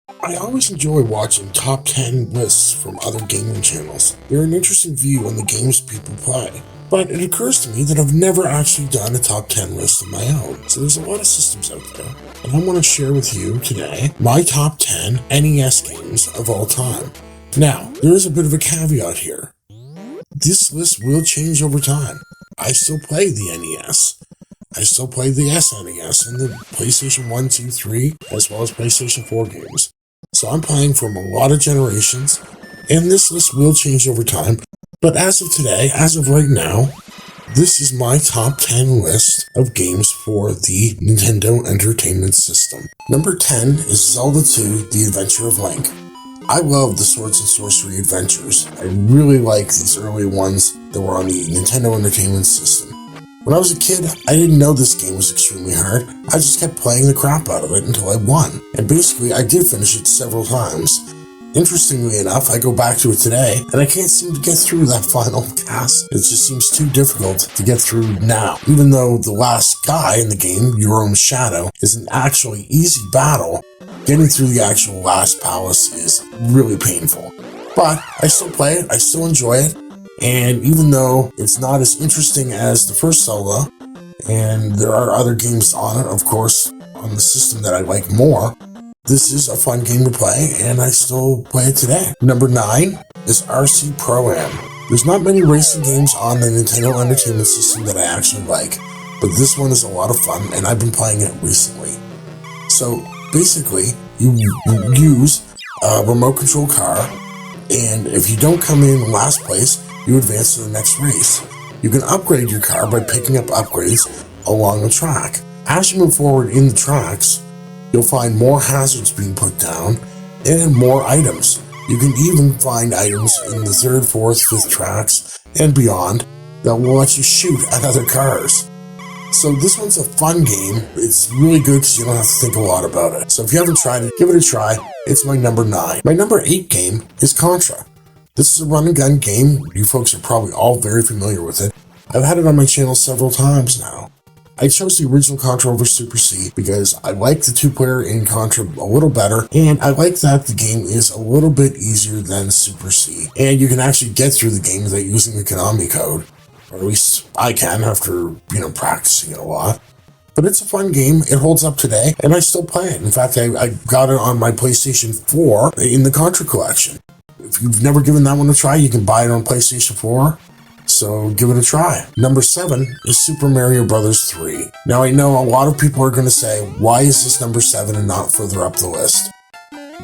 I always enjoy watching top 10 lists from other gaming channels. They're an interesting view on the games people play. But it occurs to me that I've never actually done a top 10 list of my own. So there's a lot of systems out there. And I want to share with you today my top 10 NES games of all time. Now, there is a bit of a caveat here. This list will change over time. I still play the NES. I still play the SNES and the PlayStation 1, 2, 3, as well as PlayStation 4 games. So I'm playing from a lot of generations, and this list will change over time. But as of today, as of right now, this is my top 10 list of games for the Nintendo Entertainment System. Number 10 is Zelda 2: The Adventure of Link. I love the Swords and Sorcery adventures. I really like these early ones that were on the Nintendo Entertainment System. When I was a kid, I didn't know this game was extremely hard. I just kept playing the crap out of it until I won. And basically, I did finish it several times. Interestingly enough, I go back to it today, and I can't seem to get through that final cast. It just seems too difficult to get through now. Even though the last guy in the game, your own shadow, is an actually easy battle, getting through the actual last palace is really painful. But I still play it, I still enjoy it. And even though it's not as interesting as the first Zelda, and there are other games on it, of course, on the system that I like more, this is a fun game to play, and I still play it today. Number 9 is RC Pro-Am. There's not many racing games on the Nintendo Entertainment System that I actually like, but this one is a lot of fun, and I've been playing it recently. So basically, you use a remote control car, and if you don't come in last place, you advance to the next race. You can upgrade your car by picking up upgrades along the track. As you move forward in the tracks, you'll find more hazards being put down and more items. You can even find items in the 3rd, 4th, 5th tracks and beyond that will let you shoot at other cars. So this one's a fun game. It's really good because you don't have to think a lot about it. So if you haven't tried it, give it a try. It's my number 9. My number 8 game is Contra. This is a run and gun game. You folks are probably all very familiar with it. I've had it on my channel several times now. I chose the original Contra over Super C because I like the 2-player in Contra a little better, and I like that the game is a little bit easier than Super C. And you can actually get through the game without using the Konami code. Or at least I can after, practicing it a lot. But it's a fun game. It holds up today, and I still play it. In fact, I got it on my PlayStation 4 in the Contra collection. If you've never given that one a try, you can buy it on PlayStation 4, so give it a try. Number 7 is Super Mario Bros. 3. Now, I know a lot of people are going to say, why is this number 7 and not further up the list?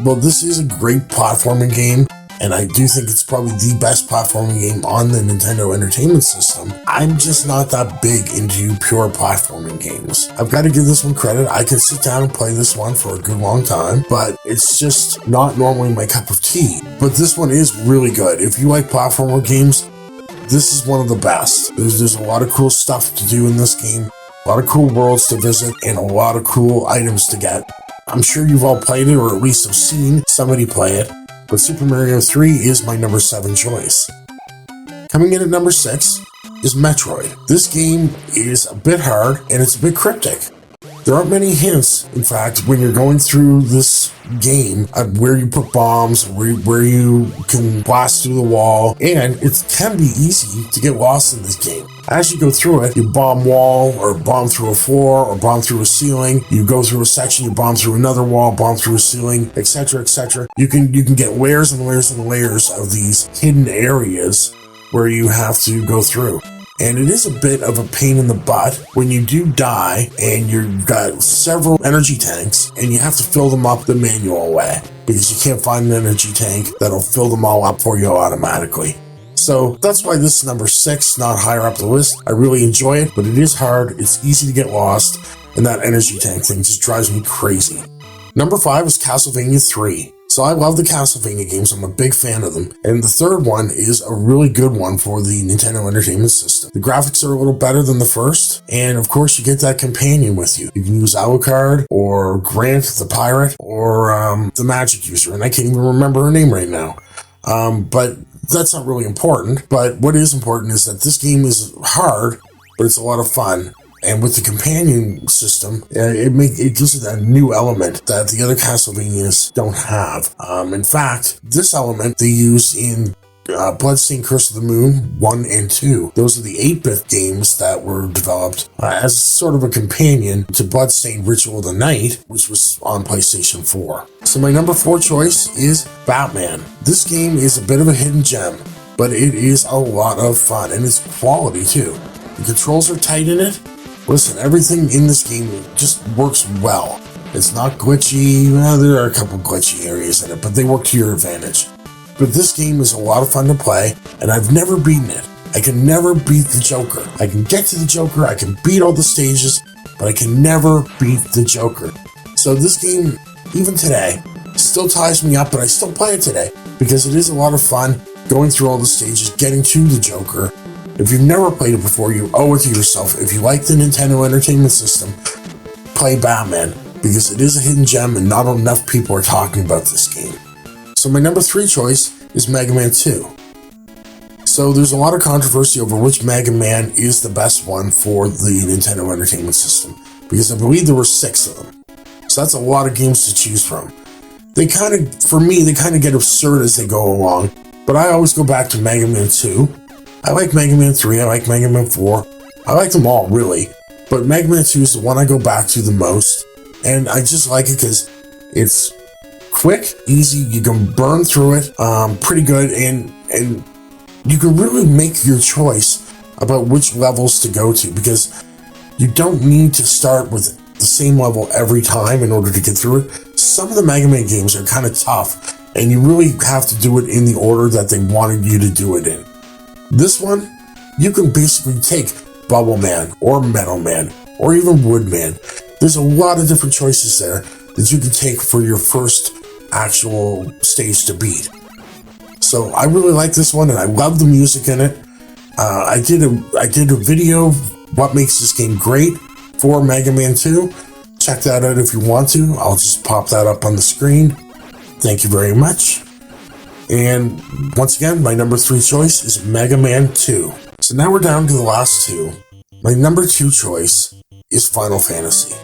Well, this is a great platforming game, and I do think it's probably the best platforming game on the Nintendo Entertainment System. I'm just not that big into pure platforming games. I've got to give this one credit. I can sit down and play this one for a good long time, but it's just not normally my cup of tea. But this one is really good. If you like platformer games, this is one of the best. There's a lot of cool stuff to do in this game, a lot of cool worlds to visit, and a lot of cool items to get. I'm sure you've all played it, or at least have seen somebody play it. But Super Mario 3 is my number 7 choice. Coming in at number 6 is Metroid. This game is a bit hard and it's a bit cryptic. There aren't many hints, in fact, when you're going through this game on where you put bombs, where you can blast through the wall, and it can be easy to get lost in this game. As you go through it, you bomb wall, or bomb through a floor, or bomb through a ceiling. You go through a section, you bomb through another wall, bomb through a ceiling, etc., etc. You can get layers and layers and layers of these hidden areas where you have to go through. And it is a bit of a pain in the butt when you do die and you've got several energy tanks and you have to fill them up the manual way because you can't find an energy tank that'll fill them all up for you automatically. So that's why this is number 6, not higher up the list. I really enjoy it, but it is hard, it's easy to get lost, and that energy tank thing just drives me crazy. Number 5 is Castlevania 3. So I love the Castlevania games, I'm a big fan of them, and the third one is a really good one for the Nintendo Entertainment System. The graphics are a little better than the first, and of course you get that companion with you. You can use Alucard, or Grant the Pirate, or the Magic User, and I can't even remember her name right now. But that's not really important, but what is important is that this game is hard, but it's a lot of fun. And with the companion system, it gives it a new element that the other Castlevanias don't have. In fact, this element they use in Bloodstained Curse of the Moon 1 and 2. Those are the 8-bit games that were developed as sort of a companion to Bloodstained Ritual of the Night, which was on PlayStation 4. So my number 4 choice is Batman. This game is a bit of a hidden gem, but it is a lot of fun, and it's quality too. The controls are tight in it. Listen, everything in this game just works well. It's not glitchy. Well, there are a couple glitchy areas in it, but they work to your advantage. But this game is a lot of fun to play, and I've never beaten it. I can never beat the Joker. I can get to the Joker, I can beat all the stages, but I can never beat the Joker. So this game, even today, still ties me up, but I still play it today, because it is a lot of fun going through all the stages, getting to the Joker. If you've never played it before, you owe it to yourself. If you like the Nintendo Entertainment System, play Batman, because it is a hidden gem, and not enough people are talking about this game. So my number 3 choice is Mega Man 2. So there's a lot of controversy over which Mega Man is the best one for the Nintendo Entertainment System, because I believe there were 6 of them. So that's a lot of games to choose from. For me, they kind of get absurd as they go along, but I always go back to Mega Man 2. I like Mega Man 3, I like Mega Man 4. I like them all, really. But Mega Man 2 is the one I go back to the most, and I just like it because it's quick, easy, you can burn through it pretty good, and you can really make your choice about which levels to go to, because you don't need to start with the same level every time in order to get through it. Some of the Mega Man games are kind of tough, and you really have to do it in the order that they wanted you to do it in. This one, you can basically take Bubble Man, or Metal Man, or even Wood Man. There's a lot of different choices there that you can take for your first actual stage to beat. So I really like this one, and I love the music in it. I did a video of what makes this game great for Mega Man 2. Check that out if you want to. I'll just pop that up on the screen. Thank you very much. And once again, my number 3 choice is Mega Man 2. So now we're down to the last 2. My number 2 choice is Final Fantasy.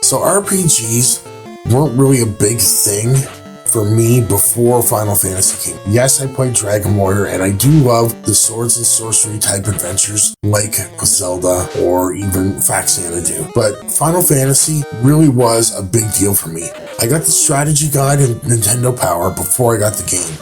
So RPGs weren't really a big thing for me before Final Fantasy came. Yes, I played Dragon Warrior, and I do love the swords and sorcery type adventures like Zelda or even Xanadu. But Final Fantasy really was a big deal for me. I got the strategy guide in Nintendo Power before I got the game,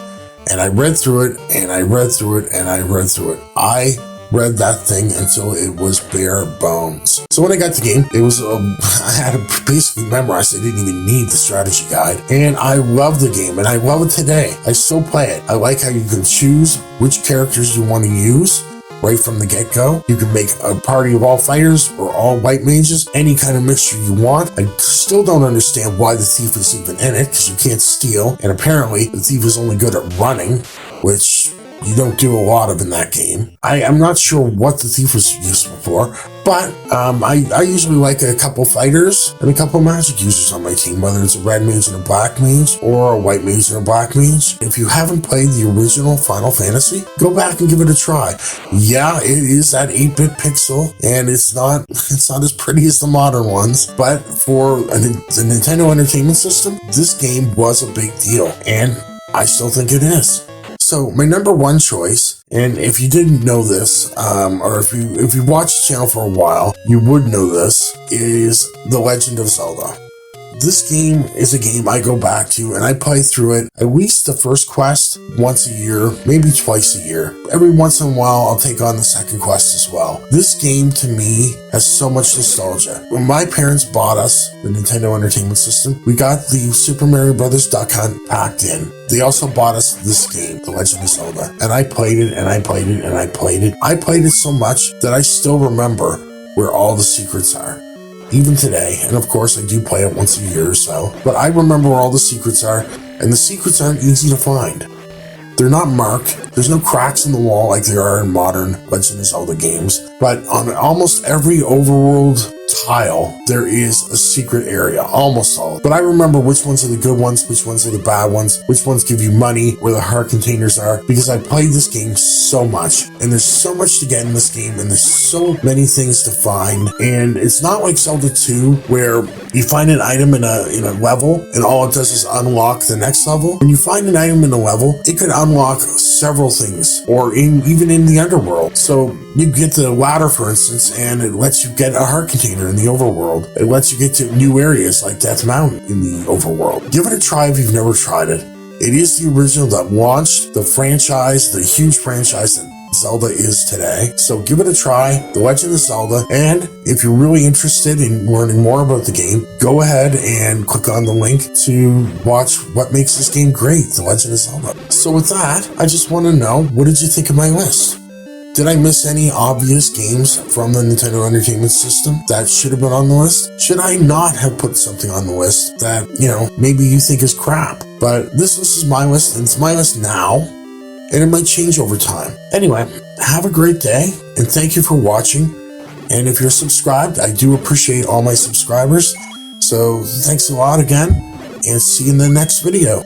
and I read through it, and I read through it, and I read through it. I read that thing until it was bare bones. So when I got the game, it was I had to basically memorize. I didn't even need the strategy guide, and I love the game, and I love it today. I still play it. I like how you can choose which characters you want to use right from the get-go. You can make a party of all fighters or all white mages, any kind of mixture you want. I still don't understand why the thief is even in it, because you can't steal, and apparently the thief is only good at running, which you don't do a lot of in that game. I'm not sure what the thief was useful for, but I usually like a couple fighters and a couple magic users on my team, whether it's a red mage and a black mage, or a white mage and a black mage. If you haven't played the original Final Fantasy, go back and give it a try. Yeah, it is that 8-bit pixel, and it's not as pretty as the modern ones, but for the Nintendo Entertainment System, this game was a big deal, and I still think it is. So my number 1 choice, and if you didn't know this, or if you watched the channel for a while, you would know this, is The Legend of Zelda. This game is a game I go back to, and I play through it at least the first quest once a year, maybe twice a year. Every once in a while, I'll take on the second quest as well. This game, to me, has so much nostalgia. When my parents bought us the Nintendo Entertainment System, we got the Super Mario Bros. Duck Hunt packed in. They also bought us this game, The Legend of Zelda, and I played it, and I played it, and I played it. I played it so much that I still remember where all the secrets are. Even today, and of course I do play it once a year or so, but I remember where all the secrets are, and the secrets aren't easy to find. They're not marked, there's no cracks in the wall like there are in modern Legend of Zelda games, but on almost every overworld tile, there is a secret area, almost all. But I remember which ones are the good ones, which ones are the bad ones, which ones give you money, where the heart containers are, because I played this game so much, and there's so much to get in this game, and there's so many things to find, and it's not like Zelda 2, where you find an item in a level, and all it does is unlock the next level. When you find an item in a level, it could unlock several things, or even in the underworld. So you get the ladder, for instance, and it lets you get a heart container in the overworld. It lets you get to new areas like Death Mountain in the overworld. Give it a try if you've never tried it. It is the original that launched the franchise, the huge franchise that Zelda is today. So give it a try, The Legend of Zelda, and if you're really interested in learning more about the game, go ahead and click on the link to watch what makes this game great, The Legend of Zelda. So with that, I just want to know, what did you think of my list? Did I miss any obvious games from the Nintendo Entertainment System that should have been on the list? Should I not have put something on the list that, maybe you think is crap? But this list is my list, and it's my list now, and it might change over time. Anyway, have a great day, and thank you for watching. And if you're subscribed, I do appreciate all my subscribers. So thanks a lot again, and see you in the next video.